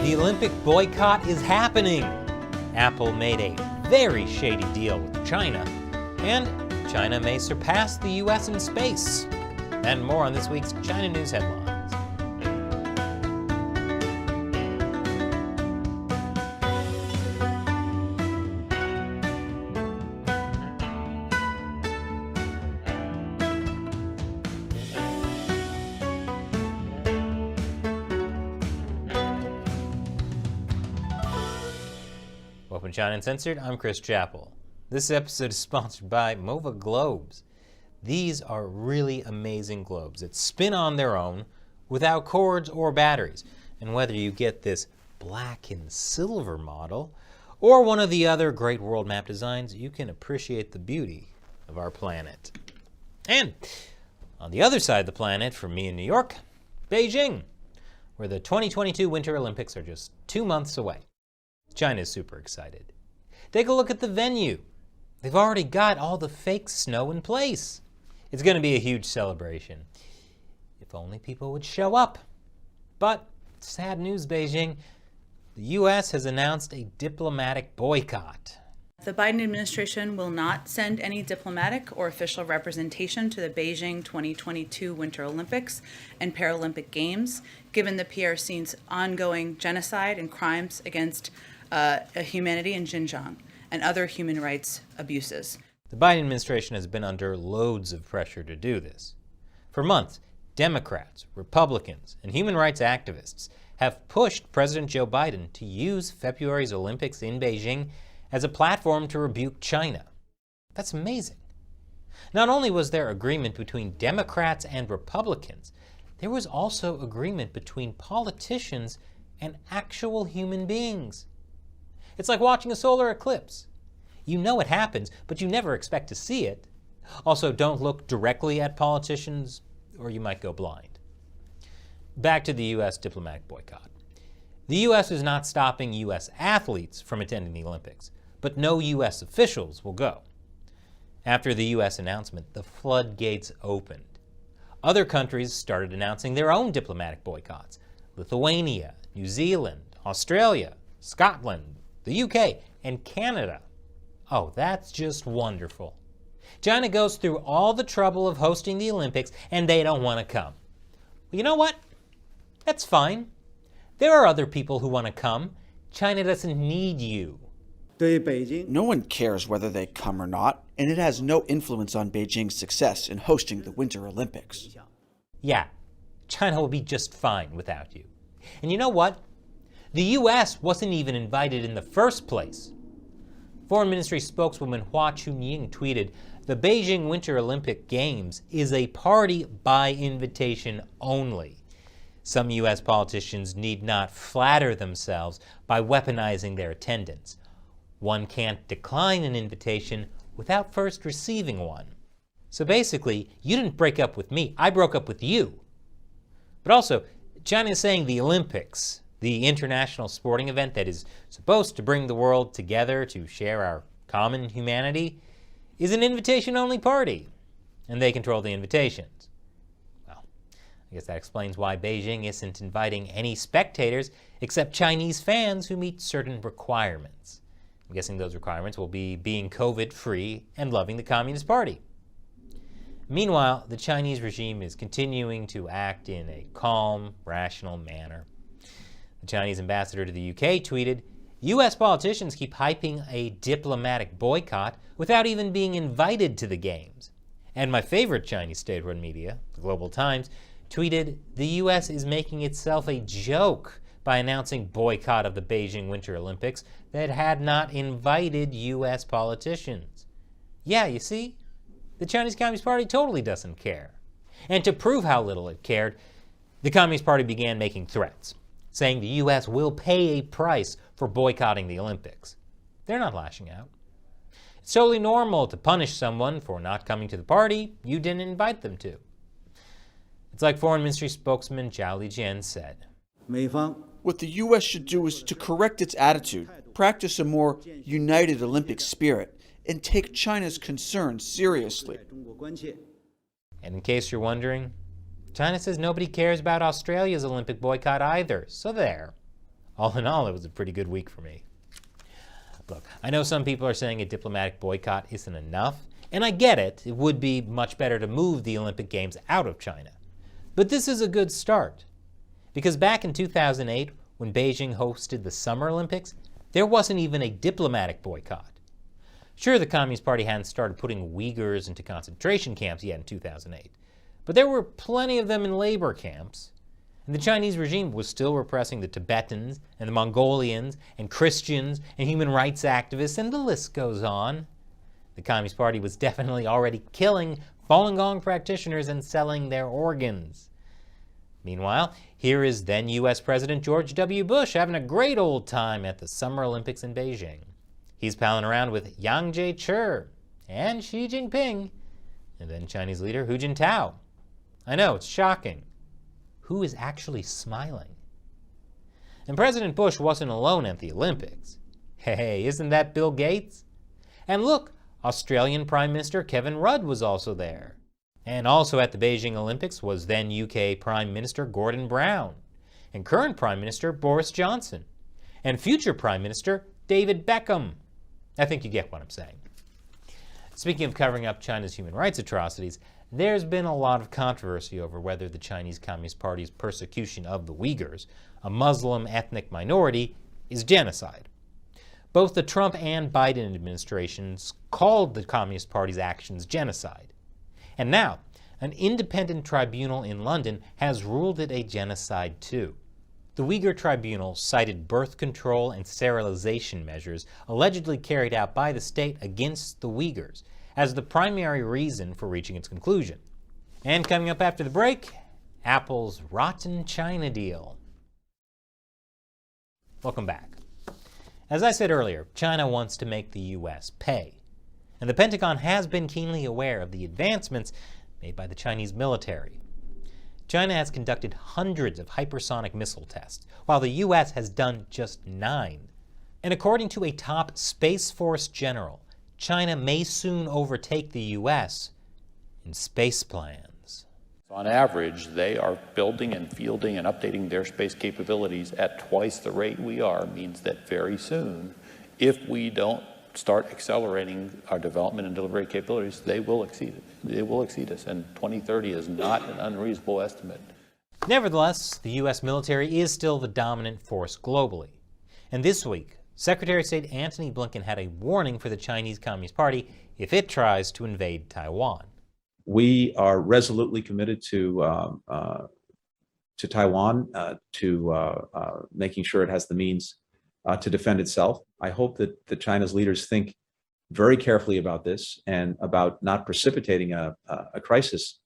The Olympic boycott is happening. Apple made a very shady deal with China, and China may surpass the US in space. And more on this week's China News Headlines. Welcome to China Uncensored, I'm Chris Chappell. This episode is sponsored by MOVA globes. These are really amazing globes that spin on their own without cords or batteries. And whether you get this black and silver model or one of the other great world map designs, you can appreciate the beauty of our planet. And on the other side of the planet, from me in New York, Beijing, where the 2022 Winter Olympics are just 2 months away. China's super excited. Take a look at the venue. They've already got all the fake snow in place. It's going to be a huge celebration. If only people would show up. But sad news, Beijing. The U.S. has announced a diplomatic boycott. The Biden administration will not send any diplomatic or official representation to the Beijing 2022 Winter Olympics and Paralympic Games, given the PRC's ongoing genocide and crimes against humanity in Xinjiang and other human rights abuses. The Biden administration has been under loads of pressure to do this. For months, Democrats, Republicans, and human rights activists have pushed President Joe Biden to use February's Olympics in Beijing as a platform to rebuke China. That's amazing. Not only was there agreement between Democrats and Republicans, there was also agreement between politicians and actual human beings. It's like watching a solar eclipse. You know it happens, but you never expect to see it. Also, don't look directly at politicians, or you might go blind. Back to the U.S. diplomatic boycott. The U.S. is not stopping U.S. athletes from attending the Olympics, but no U.S. officials will go. After the U.S. announcement, the floodgates opened. Other countries started announcing their own diplomatic boycotts. Lithuania, New Zealand, Australia, Scotland, the UK, and Canada. Oh, that's just wonderful. China goes through all the trouble of hosting the Olympics, and they don't want to come. Well, you know what? That's fine. There are other people who want to come. China doesn't need you. No one cares whether they come or not, and it has no influence on Beijing's success in hosting the Winter Olympics. Yeah, China will be just fine without you. And you know what? The U.S. wasn't even invited in the first place. Foreign Ministry spokeswoman Hua Chunying tweeted, "The Beijing Winter Olympic Games is a party by invitation only. Some U.S. politicians need not flatter themselves by weaponizing their attendance. One can't decline an invitation without first receiving one." So basically, you didn't break up with me, I broke up with you. But also, China is saying the Olympics, the international sporting event that is supposed to bring the world together to share our common humanity, is an invitation-only party, and they control the invitations. Well, I guess that explains why Beijing isn't inviting any spectators except Chinese fans who meet certain requirements. I'm guessing those requirements will be being COVID-free and loving the Communist Party. Meanwhile, the Chinese regime is continuing to act in a calm, rational manner. The Chinese ambassador to the UK tweeted, "U.S. politicians keep hyping a diplomatic boycott without even being invited to the games." And my favorite Chinese state-run media, the Global Times, tweeted, "The U.S. is making itself a joke by announcing boycott of the Beijing Winter Olympics that had not invited U.S. politicians." Yeah, you see? The Chinese Communist Party totally doesn't care. And to prove how little it cared, the Communist Party began making threats, saying the U.S. will pay a price for boycotting the Olympics. They're not lashing out. It's totally normal to punish someone for not coming to the party you didn't invite them to. It's like Foreign Ministry spokesman Zhao Lijian said, What the U.S. should do is to correct its attitude, practice a more united Olympic spirit, and take China's concerns seriously. And in case you're wondering, China says nobody cares about Australia's Olympic boycott either, so there. All in all, it was a pretty good week for me. Look, I know some people are saying a diplomatic boycott isn't enough, and I get it. It would be much better to move the Olympic Games out of China. But this is a good start. Because back in 2008, when Beijing hosted the Summer Olympics, there wasn't even a diplomatic boycott. Sure, the Communist Party hadn't started putting Uyghurs into concentration camps yet in 2008, but there were plenty of them in labor camps. And the Chinese regime was still repressing the Tibetans and the Mongolians and Christians and human rights activists, and the list goes on. The Communist Party was definitely already killing Falun Gong practitioners and selling their organs. Meanwhile, here is then U.S. President George W. Bush having a great old time at the Summer Olympics in Beijing. He's palling around with Yang Jiechi and Xi Jinping, and then Chinese leader Hu Jintao. I know, it's shocking. Who is actually smiling? And President Bush wasn't alone at the Olympics. Hey, isn't that Bill Gates? And look, Australian Prime Minister Kevin Rudd was also there. And also at the Beijing Olympics was then UK Prime Minister Gordon Brown, and current Prime Minister Boris Johnson, and future Prime Minister David Beckham. I think you get what I'm saying. Speaking of covering up China's human rights atrocities, there's been a lot of controversy over whether the Chinese Communist Party's persecution of the Uyghurs, a Muslim ethnic minority, is genocide. Both the Trump and Biden administrations called the Communist Party's actions genocide. And now, an independent tribunal in London has ruled it a genocide too. The Uyghur tribunal cited birth control and sterilization measures allegedly carried out by the state against the Uyghurs as the primary reason for reaching its conclusion. And coming up after the break, Apple's rotten China deal. Welcome back. As I said earlier, China wants to make the U.S. pay. And the Pentagon has been keenly aware of the advancements made by the Chinese military. China has conducted hundreds of hypersonic missile tests, while the U.S. has done just 9. And according to a top Space Force general, China may soon overtake the U.S. in space plans. On average, they are building and fielding and updating their space capabilities at twice the rate we are. Means that very soon, if we don't start accelerating our development and delivery capabilities, they will exceed it. They will exceed us, and 2030 is not an unreasonable estimate. Nevertheless, the U.S. military is still the dominant force globally. And this week, Secretary of State Antony Blinken had a warning for the Chinese Communist Party if it tries to invade Taiwan. We are resolutely committed to Taiwan, to making sure it has the means to defend itself. I hope that China's leaders think very carefully about this and about not precipitating a crisis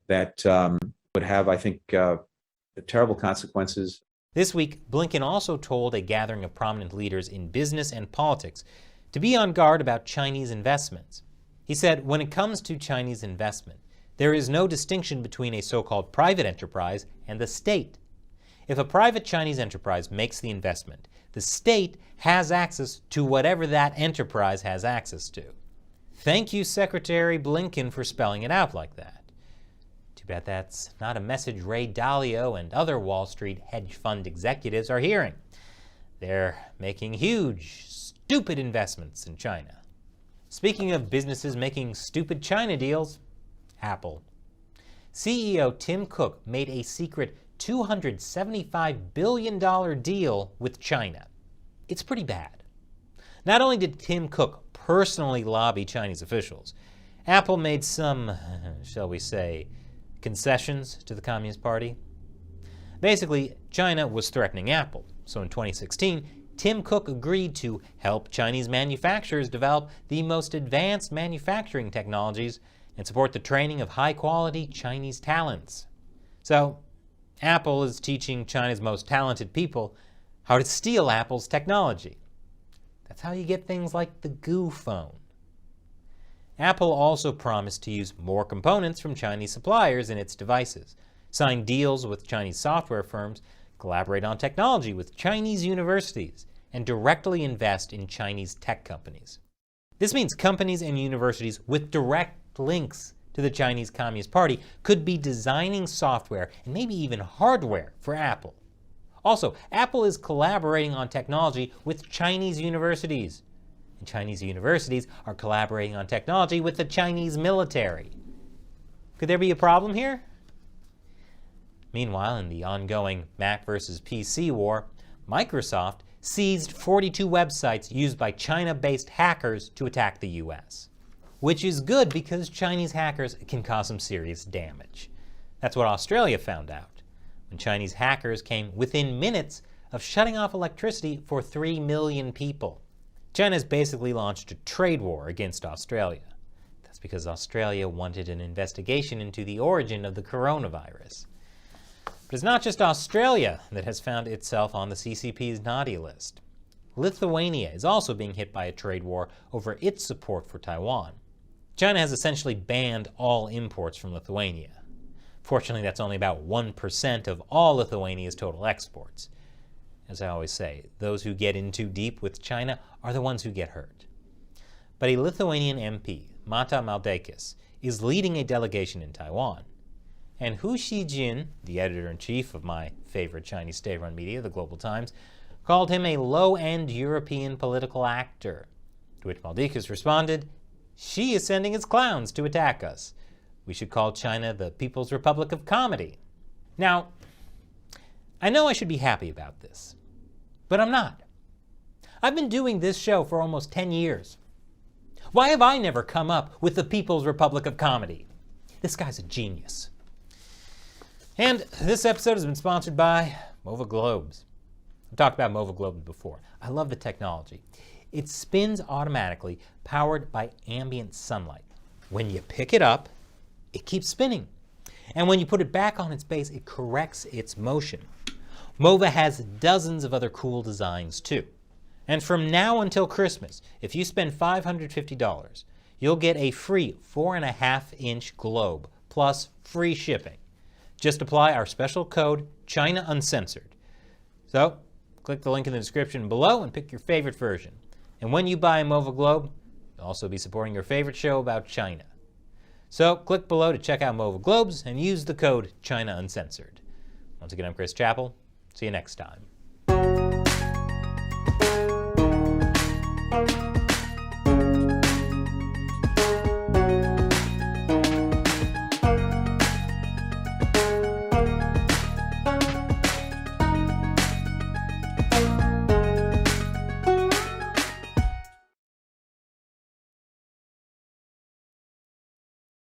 that would have, I think, terrible consequences. This week, Blinken also told a gathering of prominent leaders in business and politics to be on guard about Chinese investments. He said, when it comes to Chinese investment, there is no distinction between a so-called private enterprise and the state. If a private Chinese enterprise makes the investment, the state has access to whatever that enterprise has access to. Thank you, Secretary Blinken, for spelling it out like that. Too bad that's not a message Ray Dalio and other Wall Street hedge fund executives are hearing. They're making huge, stupid investments in China. Speaking of businesses making stupid China deals, Apple. CEO Tim Cook made a secret $275 billion deal with China. It's pretty bad. Not only did Tim Cook personally lobby Chinese officials, Apple made some, shall we say, concessions to the Communist Party. Basically, China was threatening Apple, so in 2016, Tim Cook agreed to help Chinese manufacturers develop the most advanced manufacturing technologies and support the training of high-quality Chinese talents. So, Apple is teaching China's most talented people how to steal Apple's technology. That's how you get things like the Goo phone. Apple also promised to use more components from Chinese suppliers in its devices, sign deals with Chinese software firms, collaborate on technology with Chinese universities, and directly invest in Chinese tech companies. This means companies and universities with direct links to the Chinese Communist Party could be designing software and maybe even hardware for Apple, Also, Apple is collaborating on technology with Chinese universities. And Chinese universities are collaborating on technology with the Chinese military. Could there be a problem here? Meanwhile, in the ongoing Mac versus PC war, Microsoft seized 42 websites used by China-based hackers to attack the US. Which is good because Chinese hackers can cause some serious damage. That's what Australia found out, when Chinese hackers came within minutes of shutting off electricity for 3 million people. China's basically launched a trade war against Australia. That's because Australia wanted an investigation into the origin of the coronavirus. But it's not just Australia that has found itself on the CCP's naughty list. Lithuania is also being hit by a trade war over its support for Taiwan. China has essentially banned all imports from Lithuania. Fortunately, that's only about 1% of all Lithuania's total exports. As I always say, those who get in too deep with China are the ones who get hurt. But a Lithuanian MP, Mata Maldeikis, is leading a delegation in Taiwan. And Hu Xijin, the editor-in-chief of my favorite Chinese state-run media, the Global Times, called him a low-end European political actor. To which Maldeikis responded, "She is sending its clowns to attack us. We should call China the People's Republic of Comedy." Now, I know I should be happy about this, but I'm not. I've been doing this show for almost 10 years. Why have I never come up with the People's Republic of Comedy? This guy's a genius. And this episode has been sponsored by Mova Globes. I've talked about Mova Globes before. I love the technology. It spins automatically, powered by ambient sunlight. When you pick it up, it keeps spinning. And when you put it back on its base, it corrects its motion. Mova has dozens of other cool designs too. And from now until Christmas, if you spend $550, you'll get a free 4.5-inch globe plus free shipping. Just apply our special code China Uncensored. So, click the link in the description below and pick your favorite version. And when you buy a Mova Globe, you'll also be supporting your favorite show about China. So, click below to check out Mova Globes and use the code China Uncensored. Once again, I'm Chris Chappell. See you next time.